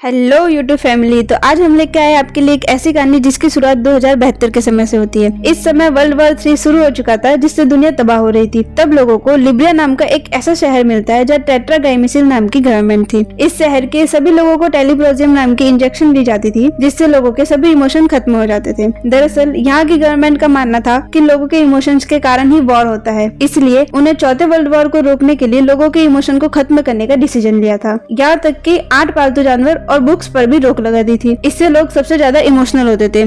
Hello YouTube family. तो आज हम लेके आए आपके लिए एक ऐसी कहानी जिसकी शुरुआत 2072 के समय से होती है। इस समय वर्ल्ड वॉर 3 शुरू हो चुका था, जिससे दुनिया तबाह हो रही थी। तब लोगों को लिब्रिया नाम का एक ऐसा शहर मिलता है जहाँ टेट्रागाइमेसिल नाम की गवर्नमेंट थी। इस शहर के सभी लोगों को टेलीप्रोजियम नाम की इंजेक्शन दी जाती थी, जिससे लोगों के सभी इमोशन खत्म हो जाते थे। दरअसल यहाँ की गवर्नमेंट का मानना था कि लोगों के इमोशंस के कारण ही वॉर होता है, इसलिए उन्हें चौथे वर्ल्ड वॉर को रोकने के लिए लोगों के इमोशन को खत्म करने का डिसीजन लिया था। यहाँ तक कि 8 पालतू जानवर और बुक्स पर भी रोक लगा दी थी। इससे लोग सबसे ज्यादा इमोशनल होते थे।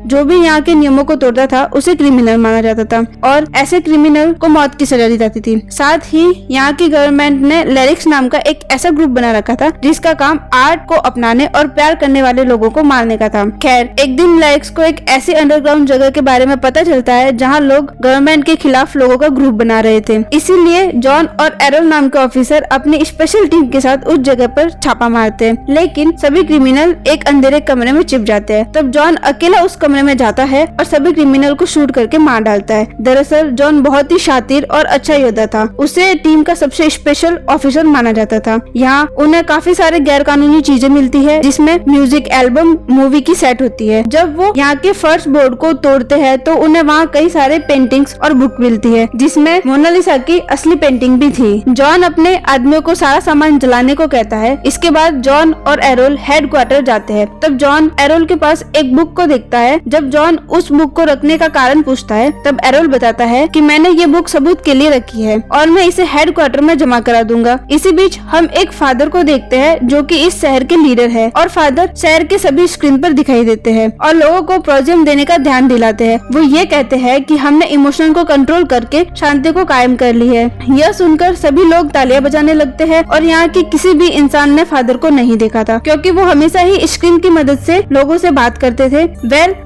जो भी यहाँ के नियमों को तोड़ता था उसे क्रिमिनल माना जाता था और ऐसे क्रिमिनल को मौत की सजा दी जाती थी। साथ ही यहाँ की गवर्नमेंट ने लेरिक्स नाम का एक ऐसा ग्रुप बना रखा था जिसका काम आर्ट को अपनाने और प्यार करने वाले लोगों को मारने का था। खैर, एक दिन लेरिक्स को एक ऐसी अंडरग्राउंड जगह के बारे में पता चलता है जहाँ लोग गवर्नमेंट के खिलाफ लोगों का ग्रुप बना रहे थे। इसीलिए जॉन और एरोल नाम के ऑफिसर अपनी स्पेशल टीम के साथ उस जगह पर छापा मारते हैं, लेकिन सभी क्रिमिनल एक अंधेरे कमरे में छिप जाते हैं। तब जॉन अकेला उस कमरे में जाता है और सभी क्रिमिनल को शूट करके मार डालता है। दरअसल जॉन बहुत ही शातिर और अच्छा योद्धा था। उसे टीम का सबसे स्पेशल ऑफिसर माना जाता था। यहाँ उन्हें काफी सारे गैर कानूनी चीजें मिलती है, जिसमें म्यूजिक, एल्बम, मूवी की सेट होती है। जब वो यहाँ के फर्स्ट बोर्ड को तोड़ते हैं तो उन्हें वहाँ कई सारे पेंटिंग्स और बुक मिलती है, जिसमें मोनालिसा की असली पेंटिंग भी थी। जॉन अपने आदमियों को सारा सामान जलाने को कहता है। इसके बाद जॉन और एरोल हेडक्वार्टर जाते हैं। तब जॉन एरोल के पास एक बुक को देखता है। जब जॉन उस बुक को रखने का कारण पूछता है तब एरोल बताता है कि मैंने ये बुक सबूत के लिए रखी है और मैं इसे हेडक्वार्टर में जमा करा दूंगा। इसी बीच हम एक फादर को देखते हैं जो कि इस शहर के लीडर है और फादर शहर के सभी स्क्रीन पर दिखाई देते हैं और लोगों को प्रोजियम देने का ध्यान दिलाते हैं। वो ये कहते हैं कि हमने इमोशन को कंट्रोल करके शांति को कायम कर ली है। यह सुनकर सभी लोग तालियां बजाने लगते हैं और यहाँ की किसी भी इंसान ने फादर को नहीं देखा था, क्योंकि वो हमेशा ही स्क्रीन की मदद से लोगों से बात करते थे।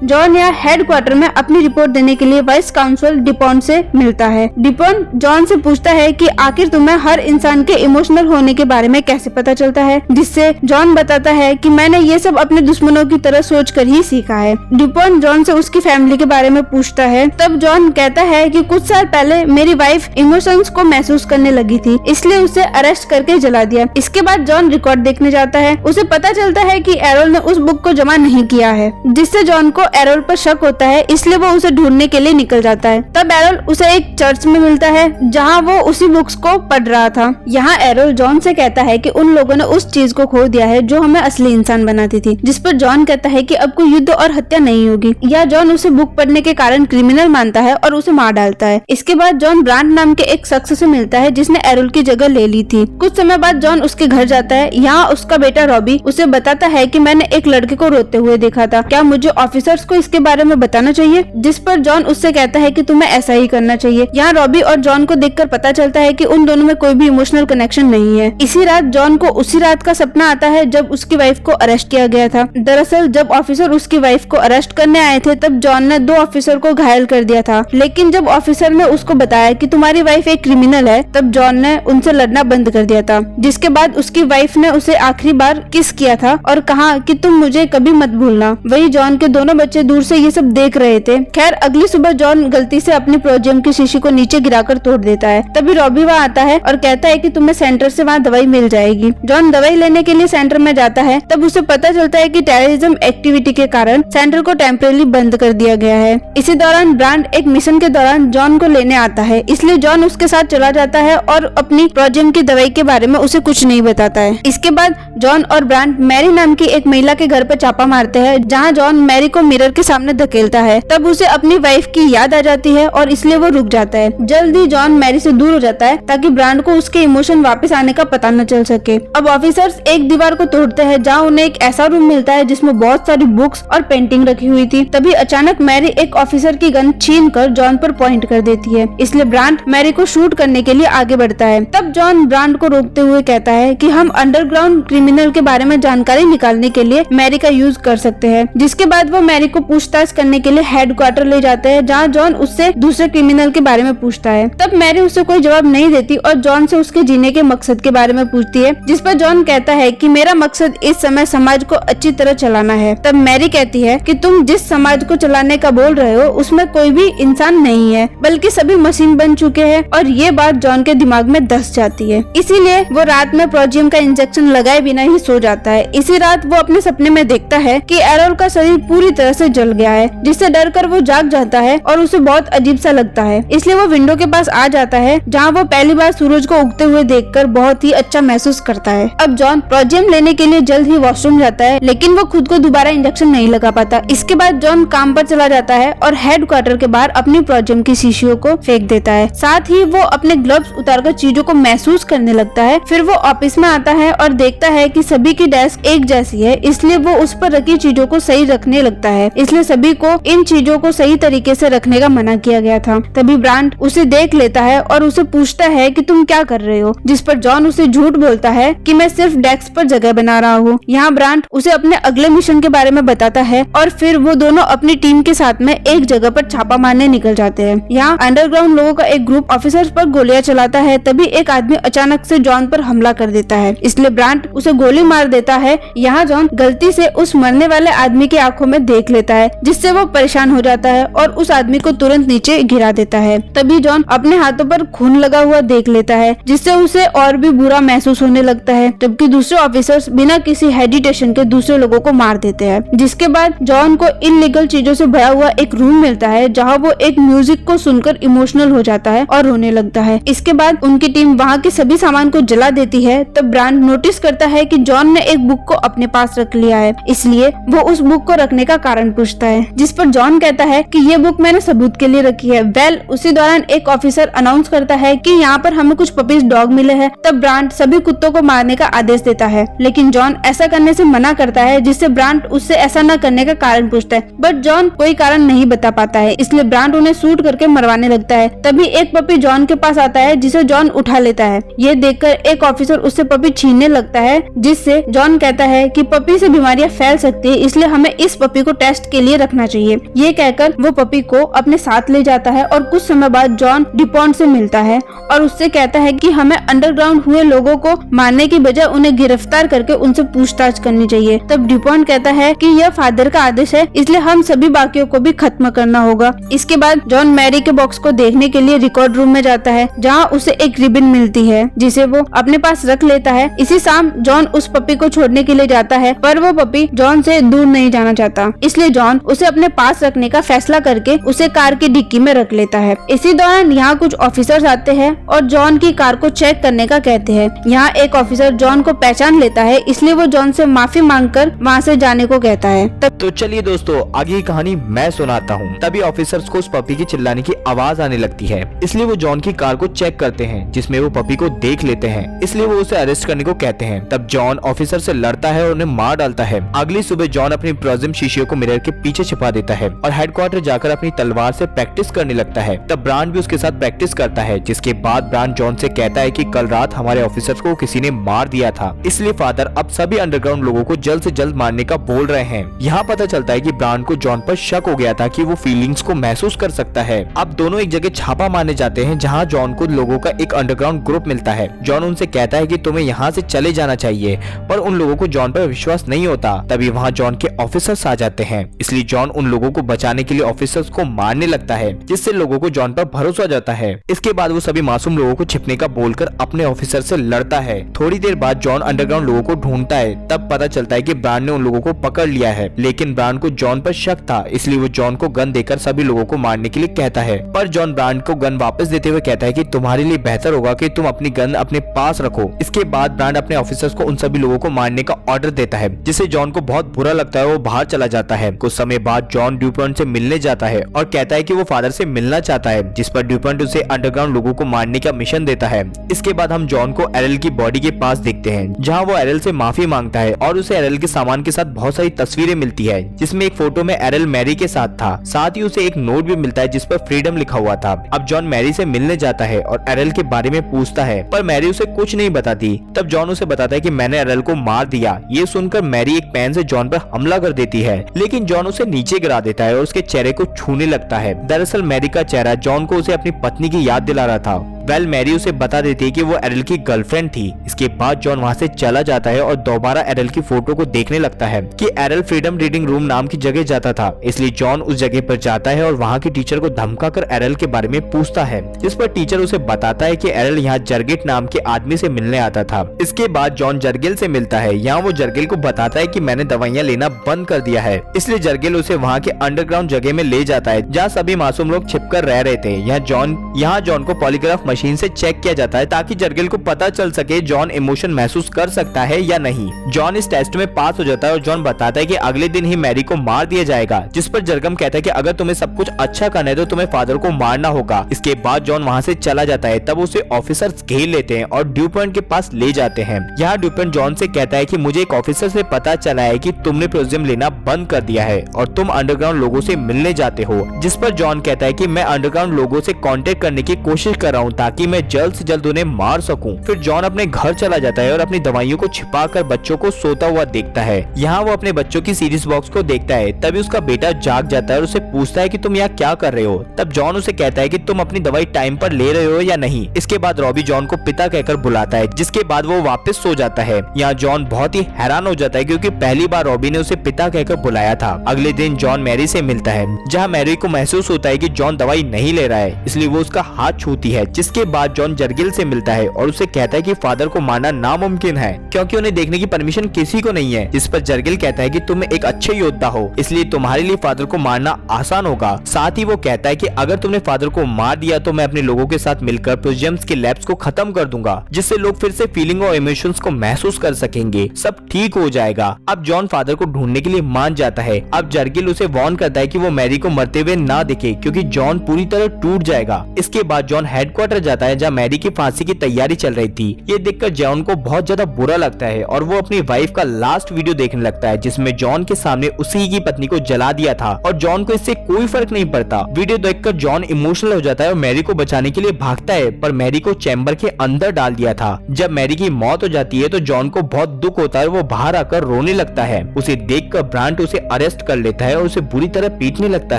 जॉन यहाँ हेडक्वार्टर में अपनी रिपोर्ट देने के लिए वाइस काउंसिल डिपॉन से मिलता है। डिपॉन जॉन से पूछता है कि आखिर तुम्हें हर इंसान के इमोशनल होने के बारे में कैसे पता चलता है, जिससे जॉन बताता है कि मैंने ये सब अपने दुश्मनों की तरह सोचकर ही सीखा है। डिपॉन जॉन से उसकी फैमिली के बारे में पूछता है। तब जॉन कहता है कि कुछ साल पहले मेरी वाइफ इमोशंस को महसूस करने लगी थी, इसलिए उसे अरेस्ट करके जला दिया। इसके बाद जॉन रिकॉर्ड देखने जाता है। उसे पता चलता है कि एरोल ने उस बुक को जमा नहीं किया है, जिससे जॉन को एरोल पर शक होता है, इसलिए वो उसे ढूंढने के लिए निकल जाता है। तब एरोल उसे एक चर्च में मिलता है जहां वो उसी बुक्स को पढ़ रहा था। यहाँ एरोल जॉन से कहता है कि उन लोगों ने उस चीज को खो दिया है जो हमें असली इंसान बनाती थी, जिस पर जॉन कहता है कि अब कोई युद्ध और हत्या नहीं होगी। या जॉन उसे बुक पढ़ने के कारण क्रिमिनल मानता है और उसे मार डालता है। इसके बाद जॉन ब्रांड नाम के एक शख्स से मिलता है जिसने एरोल की जगह ले ली थी। कुछ समय बाद जॉन उसके घर जाता है। यहाँ उसका बेटा रॉबी उसे बताता है कि मैंने एक लड़के को रोते हुए देखा था, क्या मुझे ऑफिसर्स को इसके बारे में बताना चाहिए? जिस पर जॉन उससे कहता है कि तुम्हें ऐसा ही करना चाहिए। यहाँ रॉबी और जॉन को देखकर पता चलता है कि उन दोनों में कोई भी इमोशनल कनेक्शन नहीं है। इसी रात जॉन को उसी रात का सपना आता है जब उसकी वाइफ को अरेस्ट किया गया था। दरअसल जब ऑफिसर उसकी वाइफ को अरेस्ट करने आए थे तब जॉन ने 2 ऑफिसर को घायल कर दिया था, लेकिन जब ऑफिसर ने उसको बताया कि तुम्हारी वाइफ एक क्रिमिनल है तब जॉन ने उनसे लड़ना बंद कर दिया था। जिसके बाद उसकी वाइफ ने उसे आखिरी बार किस किया था और कहा कि तुम मुझे कभी मत भूलना। वही जॉन के दोनों बच्चे दूर से ये सब देख रहे थे। खैर, अगली सुबह जॉन गलती से अपनी प्रोजियम की शीशी को नीचे गिराकर तोड़ देता है। तभी रॉबी वहाँ आता है और कहता है कि तुम्हें सेंटर से वहाँ दवाई मिल जाएगी। जॉन दवाई लेने के लिए सेंटर में जाता है। तब उसे पता चलता है कि टेररिज्म एक्टिविटी के कारण सेंटर को टेम्परेरी बंद कर दिया गया है। इसी दौरान ब्रांड एक मिशन के दौरान जॉन को लेने आता है, इसलिए जॉन उसके साथ चला जाता है और अपनी प्रोजियम की दवाई के बारे में उसे कुछ नहीं बताता है। इसके बाद जॉन और ब्रांड मैरी नाम की एक महिला के घर पर छापा मारते हैं, जहाँ जॉन मैरी को मिरर के सामने धकेलता है। तब उसे अपनी वाइफ की याद आ जाती है और इसलिए वो रुक जाता है। जल्द ही जॉन मैरी से दूर हो जाता है ताकि ब्रांड को उसके इमोशन वापस आने का पता न चल सके। अब ऑफिसर्स एक दीवार को तोड़ते हैं जहाँ उन्हें एक ऐसा रूम मिलता है जिसमें बहुत सारी बुक्स और पेंटिंग रखी हुई थी। तभी अचानक मैरी एक ऑफिसर की गन छीन कर जॉन पर पॉइंट कर देती है, इसलिए ब्रांड मैरी को शूट करने के लिए आगे बढ़ता है। तब जॉन ब्रांड को रोकते हुए कहता है कि हम अंडरग्राउंड क्रिमिनल के बारे में जानकारी निकालने के लिए मैरी का यूज कर सकते हैं। जिसके बाद वो मैरी को पूछताछ करने के लिए हेडक्वार्टर ले जाते हैं, जहाँ जॉन उससे दूसरे क्रिमिनल के बारे में पूछता है। तब मैरी उसे कोई जवाब नहीं देती और जॉन से उसके जीने के मकसद के बारे में पूछती है, जिस पर जॉन कहता है कि मेरा मकसद इस समय समाज को अच्छी तरह चलाना है। तब मैरी कहती है कि तुम जिस समाज को चलाने का बोल रहे हो उसमें कोई भी इंसान नहीं है, बल्कि सभी मशीन बन चुके हैं। और ये बात जॉन के दिमाग में धस जाती है, इसीलिए वो रात में प्रोजियम का इंजेक्शन लगाए बिना ही सो सो जाता है। इसी रात वो अपने सपने में देखता है कि एरल का शरीर पूरी तरह से जल गया है, जिससे डर कर वो जाग जाता है और उसे बहुत अजीब सा लगता है। इसलिए वो विंडो के पास आ जाता है, जहाँ वो पहली बार सूरज को उगते हुए देखकर बहुत ही अच्छा महसूस करता है। अब जॉन प्रोजियम लेने के लिए जल्द ही वॉशरूम जाता है, लेकिन वो खुद को दोबारा इंजेक्शन नहीं लगा पाता। इसके बाद जॉन काम पर चला जाता है और हेडक्वार्टर के बाहर अपनी प्रोजियम की शीशियों को फेंक देता है। साथ ही वो अपने ग्लव्स उतारकर चीजों को महसूस करने लगता है। फिर वो ऑफिस में आता है और देखता है कि सभी की डेस्क एक जैसी है, इसलिए वो उस पर रखी चीजों को सही रखने लगता है। इसलिए सभी को इन चीजों को सही तरीके से रखने का मना किया गया था। तभी ब्रांड उसे देख लेता है और उसे पूछता है कि तुम क्या कर रहे हो, जिस पर जॉन उसे झूठ बोलता है कि मैं सिर्फ डेस्क पर जगह बना रहा हूँ। यहाँ ब्रांड उसे अपने अगले मिशन के बारे में बताता है और फिर वो दोनों अपनी टीम के साथ में एक जगह पर छापा मारने निकल जाते हैं। यहाँ अंडरग्राउंड लोगों का एक ग्रुप ऑफिसर्स पर गोलियां चलाता है। तभी एक आदमी अचानक से जॉन पर हमला कर देता है, इसलिए ब्रांड उसे गोली मार देता है। यहाँ जॉन गलती से उस मरने वाले आदमी की आंखों में देख लेता है, जिससे वो परेशान हो जाता है और उस आदमी को तुरंत नीचे गिरा देता है। तभी जॉन अपने हाथों पर खून लगा हुआ देख लेता है, जिससे उसे और भी बुरा महसूस होने लगता है। जबकि दूसरे ऑफिसर्स बिना किसी हेजिटेशन के दूसरे लोगों को मार देते हैं। जिसके बाद जॉन को इनलीगल चीजों से भरा हुआ एक रूम मिलता है, जहाँ वो एक म्यूजिक को सुनकर इमोशनल हो जाता है और रोने लगता है। इसके बाद उनकी टीम वहाँ के सभी सामान को जला देती है। तब ब्रांड नोटिस करता है कि जॉन ने एक बुक को अपने पास रख लिया है, इसलिए वो उस बुक को रखने का कारण पूछता है, जिस पर जॉन कहता है कि ये बुक मैंने सबूत के लिए रखी है। उसी दौरान एक ऑफिसर अनाउंस करता है कि यहाँ पर हमें कुछ पपीज डॉग मिले हैं। तब ब्रांड सभी कुत्तों को मारने का आदेश देता है, लेकिन जॉन ऐसा करने से मना करता है, जिससे ब्रांड उससे ऐसा न करने का कारण पूछता है। बट जॉन कोई कारण नहीं बता पाता है, इसलिए ब्रांड उन्हें शूट करके मरवाने लगता है। तभी एक पपी जॉन के पास आता है, जिसे जॉन उठा लेता है। ये देखकर एक ऑफिसर उससे पपी छीनने लगता है, जिससे जॉन कहता है कि पपी से बीमारियां फैल सकती है, इसलिए हमें इस पपी को टेस्ट के लिए रखना चाहिए। ये कहकर वो पपी को अपने साथ ले जाता है और कुछ समय बाद जॉन डिपॉन्ट से मिलता है और उससे कहता है कि हमें अंडरग्राउंड हुए लोगों को मारने की बजाय उन्हें गिरफ्तार करके उनसे पूछताछ करनी चाहिए। तब डिपॉन्ट कहता है कि यह फादर का आदेश है, इसलिए हम सभी बाकियों को भी खत्म करना होगा। इसके बाद जॉन मैरी के बॉक्स को देखने के लिए रिकॉर्ड रूम में जाता है, जहाँ उसे एक रिबन मिलती है, जिसे वो अपने पास रख लेता है। इसी शाम जॉन उस पपी को छोड़ने के लिए जाता है, पर वो पपी जॉन से दूर नहीं जाना चाहता, इसलिए जॉन उसे अपने पास रखने का फैसला करके उसे कार की डिक्की में रख लेता है। इसी दौरान यहाँ कुछ ऑफिसर्स आते हैं और जॉन की कार को चेक करने का कहते हैं। यहाँ एक ऑफिसर जॉन को पहचान लेता है, इसलिए वो जॉन से माफी मांगकर वहाँ से जाने को कहता है। तो चलिए दोस्तों, आगे की कहानी मैं सुनाता हूँ। तभी ऑफिसर्स को उस पपी की चिल्लाने की आवाज आने लगती है, इसलिए वो जॉन की कार को चेक करते हैं, जिसमें वो पपी को देख लेते हैं, इसलिए वो उसे अरेस्ट करने को कहते हैं। तब जॉन ऑफिसर से लड़ता है और उन्हें मार डालता है। अगली सुबह जॉन अपनी प्रोजियम शीशियों को मिरर के पीछे छिपा देता है और हेडक्वार्टर जाकर अपनी तलवार से प्रैक्टिस करने लगता है। तब ब्रांड भी उसके साथ प्रैक्टिस करता है, जिसके बाद ब्रांड जॉन से कहता है कि कल रात हमारे ऑफिसर्स को किसी ने मार दिया था, इसलिए फादर अब सभी अंडरग्राउंड लोगों को जल्द से जल्द मारने का बोल रहे हैं। यहाँ पता चलता है कि ब्रांड को जॉन पर शक हो गया था कि वो फीलिंग्स को महसूस कर सकता है। अब दोनों एक जगह छापा मारने जाते हैं, जहाँ जॉन को लोगों का एक अंडरग्राउंड ग्रुप मिलता है। जॉन उनसे कहता है कि तुम्हें यहाँ से चले जाना चाहिए, पर उन लोगों को जॉन पर विश्वास नहीं होता। तभी वहाँ जॉन के ऑफिसर्स आ जाते हैं, इसलिए जॉन उन लोगों को बचाने के लिए ऑफिसर्स को मारने लगता है, जिससे लोगों को जॉन पर भरोसा जाता है। इसके बाद वो सभी मासूम लोगों को छिपने का बोलकर अपने ऑफिसर से लड़ता है। थोड़ी देर बाद जॉन अंडरग्राउंड लोगों को ढूंढता है। तब पता चलता है कि ब्रांड ने उन लोगों को पकड़ लिया है, लेकिन ब्रांड को जॉन पर शक था, इसलिए वो जॉन को गन देकर सभी लोगों को मारने के लिए कहता है। पर जॉन ब्रांड को गन वापस देते हुए कहता है कि तुम्हारे लिए बेहतर होगा कि तुम अपनी गन अपने पास रखो। इसके बाद ब्रांड अपने ऑफिसर्स को उन सभी लोगों को मारने का ऑर्डर देता है, जिससे जॉन को बहुत बुरा लगता है। वो बाहर चला जाता है। कुछ समय बाद जॉन ड्यूपॉन्ट से मिलने जाता है और कहता है कि वो फादर से मिलना चाहता है, जिस पर ड्यूपॉन्ट उसे अंडरग्राउंड लोगों को मारने का मिशन देता है। इसके बाद हम जॉन को एरल की बॉडी के पास देखते हैं, जहाँ वो एरल से माफी मांगता है और उसे एरल के सामान के साथ बहुत सारी तस्वीरें मिलती है, जिसमें एक फोटो में एरल मैरी के साथ था। साथ ही उसे एक नोट भी मिलता है, जिस पर फ्रीडम लिखा हुआ था। अब जॉन मैरी से मिलने जाता है और एरल के बारे में पूछता है, पर मैरी उसे कुछ नहीं बताती। तब जॉन उसे बताता है कि मैंने एरल को मार दिया। ये सुनकर मैरी एक पेन से जॉन पर हमला कर देती है, लेकिन जॉन उसे नीचे गिरा देता है और उसके चेहरे को छूने लगता है। दरअसल मैरी का चेहरा जॉन को उसे अपनी पत्नी की याद दिला रहा था। वेल मैरी उसे बता देती है कि वो एरल की गर्लफ्रेंड थी। इसके बाद जॉन वहाँ से चला जाता है और दोबारा एरल की फोटो को देखने लगता है कि एरल फ्रीडम रीडिंग रूम नाम की जगह जाता था। इसलिए जॉन उस जगह पर जाता है और वहाँ की टीचर को धमकाकर एरल के बारे में पूछता है, जिस पर टीचर उसे बताता है कि एरल यहाँ जर्गिट नाम के आदमी से मिलने आता था। इसके बाद जॉन जर्गिल से मिलता है। यहाँ वो जर्गिल को बताता है कि मैंने दवाइयाँ लेना बंद कर दिया है। इसलिए जर्गिल उसे वहाँ के अंडरग्राउंड जगह में ले जाता है जहाँ सभी मासूम लोग छिपकर रह रहे थे। यहाँ जॉन को पॉलीग्राफ मशीन से चेक किया जाता है ताकि जर्गिल को पता चल सके जॉन इमोशन महसूस कर सकता है या नहीं। जॉन इस टेस्ट में पास हो जाता है और जॉन बताता है कि अगले दिन ही मैरी को मार दिया जाएगा, जिस पर जर्गम कहता है कि अगर तुम्हें सब कुछ अच्छा करना है तो तुम्हें फादर को मारना होगा। इसके बाद जॉन वहाँ से चला जाता है। तब उसे ऑफिसर्स घेर लेते हैं और ड्यूपॉइंट के पास ले जाते हैं। यहाँ ड्यूपॉइंट जॉन से कहता है कि मुझे एक ऑफिसर से पता चला है कि तुमने प्रोजियम लेना बंद कर दिया है और तुम अंडरग्राउंड लोगों से मिलने जाते हो। जिस पर जॉन कहता है कि मैं अंडरग्राउंड लोगों से कांटेक्ट करने की कोशिश कर रहा हूँ ताकि मैं जल्द से जल्द उन्हें मार सकूं। फिर जॉन अपने घर चला जाता है और अपनी दवाइयों को छिपाकर बच्चों को सोता हुआ देखता है। यहाँ वो अपने बच्चों की सीरीज बॉक्स को देखता है। तभी उसका बेटा जाग जाता है और उसे पूछता है कि तुम यहाँ क्या कर रहे हो। तब जॉन उसे कहता है कि तुम अपनी दवाई टाइम पर ले रहे हो या नहीं। इसके बाद रॉबी जॉन को पिता कहकर बुलाता है, जिसके बाद वो वापस सो जाता है। यहाँ जॉन बहुत ही हैरान हो जाता है क्योंकि पहली बार रॉबी ने उसे पिता कहकर बुलाया था। अगले दिन जॉन मैरी से मिलता है, जहाँ मैरी को महसूस होता है कि जॉन दवाई नहीं ले रहा है, इसलिए वो उसका हाथ छूती है। जिसके बाद जॉन जर्गिल से मिलता है और उसे कहता है कि फादर को मारना नामुमकिन है क्योंकि उन्हें देखने की परमिशन किसी को नहीं है। जिस पर जर्गिल कहता है कि तुम एक अच्छे योद्धा हो, इसलिए तुम्हारे लिए फादर को मारना आसान होगा। साथ ही वो कहता है कि अगर तुमने फादर को मार दिया तो मैं अपने लोगों के साथ मिलकर प्रोजेम्स के लैब्स को खत्म कर दूंगा, जिससे लोग फिर से फीलिंग और इमोशंस को महसूस कर सकेंगे, सब ठीक हो जाएगा। अब जॉन फादर को ढूंढने के लिए मान जाता है। अब जर्गिल उसे वार्न करता है कि वो मैरी को मरते हुए ना दिखे क्योंकि जॉन पूरी तरह टूट जाएगा। इसके बाद जॉन हेडक्वार्टर जाता है जहाँ मैरी की फांसी की तैयारी चल रही थी। ये देखकर जॉन को बहुत ज्यादा बुरा लगता है और वो अपनी वाइफ का लास्ट वीडियो देखने लगता है जिसमें जॉन के सामने उसी की पत्नी को जला दिया था और जॉन को इससे कोई फर्क नहीं पड़ता। वीडियो देखकर जॉन इमोशनल हो जाता है और मैरी को बचाने के लिए भागता है, पर मैरी को चैम्बर के अंदर डाल दिया था। जब मैरी की मौत हो जाती है तो जॉन को बहुत दुख होता है और वो बाहर आकर रोने लगता है। उसे देखकर ब्रांट उसे अरेस्ट कर लेता है और उसे बुरी तरह पीटने लगता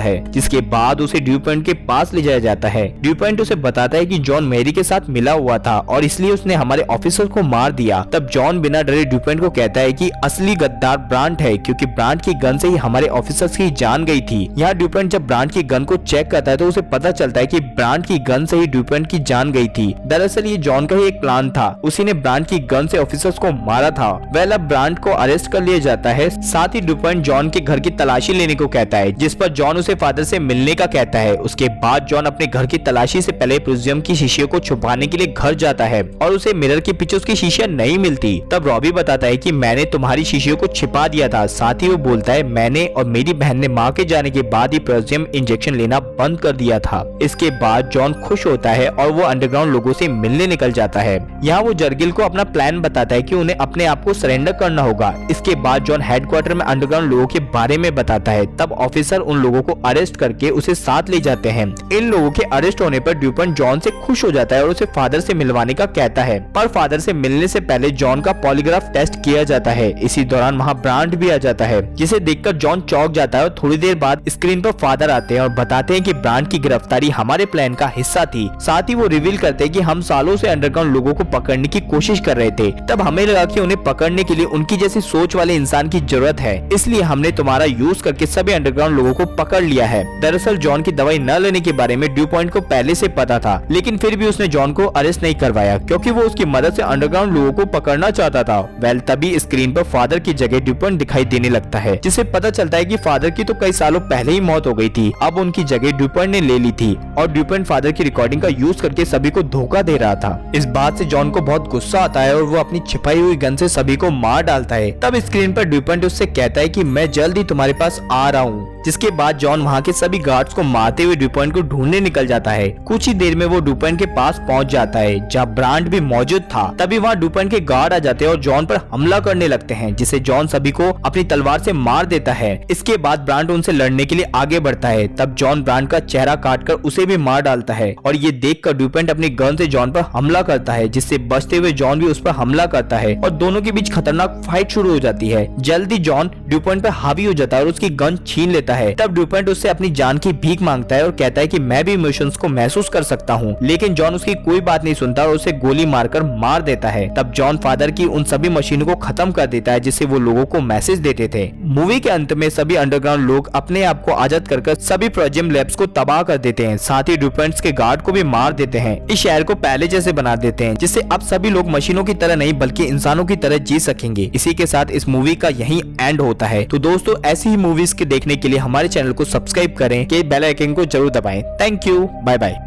है। जिसके बाद उसे ड्यूपॉइंट के पास ले जाया जाता है। ड्यूपॉइंट उसे बताता है कि जॉन मैरी के साथ मिला हुआ था और इसलिए उसने हमारे ऑफिसर को मार दिया। तब जॉन बिना डरे ड्यूपॉइंट को कहता है कि असली गद्दार ब्रांट है क्योंकि ब्रांट की गन से ही हमारे ऑफिसर्स की जान गई थी। यहाँ ड्यूपॉइंट जब ब्रांट की गन को चेक करता है तो उसे पता चलता है कि ब्रांट की गन से ही ड्यूपॉइंट की जान गई थी। दरअसल ये जॉन का ही एक प्लान था, उसी ने ब्रांट की गन से ऑफिसर्स को मारा था। वेल अब ब्रांट को अरेस्ट कर लिया जाता है। साथ ही ड्यूपॉइंट जॉन के घर की तलाशी लेने को कहता है, जिस पर जॉन उसे फादर से मिलने का कहता है। उसके बाद जॉन अपने घर की तलाशी से पहले प्रोजियम की शीशियों को छुपाने के लिए घर जाता है और उसे मिरर के पीछे उसकी शीशियां नहीं मिलती। तब रॉबी बताता है कि मैंने तुम्हारी शीशियों को छिपा दिया था। साथ ही वो बोलता है मैंने और मेरी बहन ने माँ के जाने के बाद ही प्रोजियम इंजेक्शन लेना बंद कर दिया था। इसके बाद जॉन खुश होता है और वो अंडरग्राउंड लोगों से मिलने निकल जाता है। यहाँ वो जर्गिल को अपना प्लान बताता है कि उन्हें अपने आप को सरेंडर करना होगा। इसके बाद जॉन हेडक्वार्टर में अंडरग्राउंड लोगों के बारे में बताता है। तब ऑफिसर उन लोगों को अरेस्ट करके उसे साथ ले जाते हैं। इन लोगों के अरेस्ट होने पर ड्यूपॉइंट जॉन से खुश हो जाता है और उसे फादर से मिलवाने का कहता है, पर फादर से मिलने से पहले जॉन का पॉलीग्राफ टेस्ट किया जाता है। इसी दौरान वहाँ ब्रांट भी आ जाता है, जिसे देखकर जॉन चौंक जाता है और थोड़ी देर बाद स्क्रीन पर फादर आते हैं और बताते हैं कि ब्रांट की गिरफ्तारी हमारे प्लान का हिस्सा थी। साथ ही वो रिवील करते हैं कि हम सालों से अंडरग्राउंड लोगों को पकड़ने की कोशिश कर रहे थे। तब हमें लगा कि उन्हें पकड़ने के लिए उनकी जैसी सोच वाले इंसान की जरूरत है, इसलिए हमने तुम्हारा यूज करके सभी अंडरग्राउंड लोगों को पकड़ लिया है। दरअसल जॉन की दवाई न लेने के बारे में ड्यूपॉइंट को पहले से पता था, लेकिन फिर भी उसने जॉन को अरेस्ट नहीं करवाया क्योंकि वो उसकी मदद से अंडरग्राउंड लोगों को पकड़ना चाहता था। वेल तभी स्क्रीन पर फादर की जगह ड्यूपॉइंट दिखाई देने लगता है, जिससे पता चलता है कि फादर की तो कई सालों पहले ही मौत हो गई थी। अब उनकी जगह ड्यूपॉइंट ने ले ली थी और ड्यूपॉइंट फादर की रिकॉर्डिंग का यूज करके सभी को धोखा दे रहा था। इस बात से जॉन को बहुत गुस्सा आता है और वो अपनी छिपाई हुई गन से सभी को मार डालता है। तब स्क्रीन पर ड्यूपॉइंट उससे कहता है कि मैं जल्द ही तुम्हारे पास आ रहा हूँ। जिसके बाद जॉन वहाँ के सभी गार्ड्स को मारते हुए ड्यूपॉइंट को ढूंढने निकल जाता है। कुछ ही देर में वो ड्यूपॉइंट के पास पहुँच जाता है जहाँ ब्रांट भी मौजूद था। तभी वहाँ ड्यूपॉइंट के गार्ड आ जाते हैं और जॉन पर हमला करने लगते हैं, जिसे जॉन सभी को अपनी तलवार से मार देता है। इसके बाद ब्रांट उनसे लड़ने के लिए आगे बढ़ता है। तब जॉन ब्रांट का चेहरा काटकर उसे भी मार डालता है और ये देखकर ड्यूपॉइंट अपनी गन से जॉन पर हमला करता है, जिससे बचते हुए जॉन भी उस पर हमला करता है और दोनों के बीच खतरनाक फाइट शुरू हो जाती है। जल्दी जॉन ड्यूपॉइंट पर हावी हो जाता है और उसकी गन छीन लेता देता है। तब ड्यूपेंट उससे अपनी जान की भीख मांगता है और कहता है कि मैं भी इमोशंस को महसूस कर सकता हूँ, लेकिन जॉन उसकी कोई बात नहीं सुनता और उसे गोली मारकर मार देता है। तब जॉन फादर की उन सभी मशीनों को खत्म कर देता है जिससे वो लोगों को मैसेज देते थे। मूवी के अंत में सभी अंडरग्राउंड लोग अपने आप को आजाद कर सभी प्रोजेम लैब्स को तबाह कर देते हैं, साथ ही ड्यूपेंट्स के गार्ड को भी मार देते हैं। इस शहर को पहले जैसे बना देते हैं, जिससे अब सभी लोग मशीनों की तरह नहीं बल्कि इंसानों की तरह जी सकेंगे। इसी के साथ इस मूवी का यही एंड होता है। तो दोस्तों, ऐसी ही मूवीज के देखने के लिए हमारे चैनल को सब्सक्राइब करें, के बेल आइकन को जरूर दबाएं। Thank you, bye bye.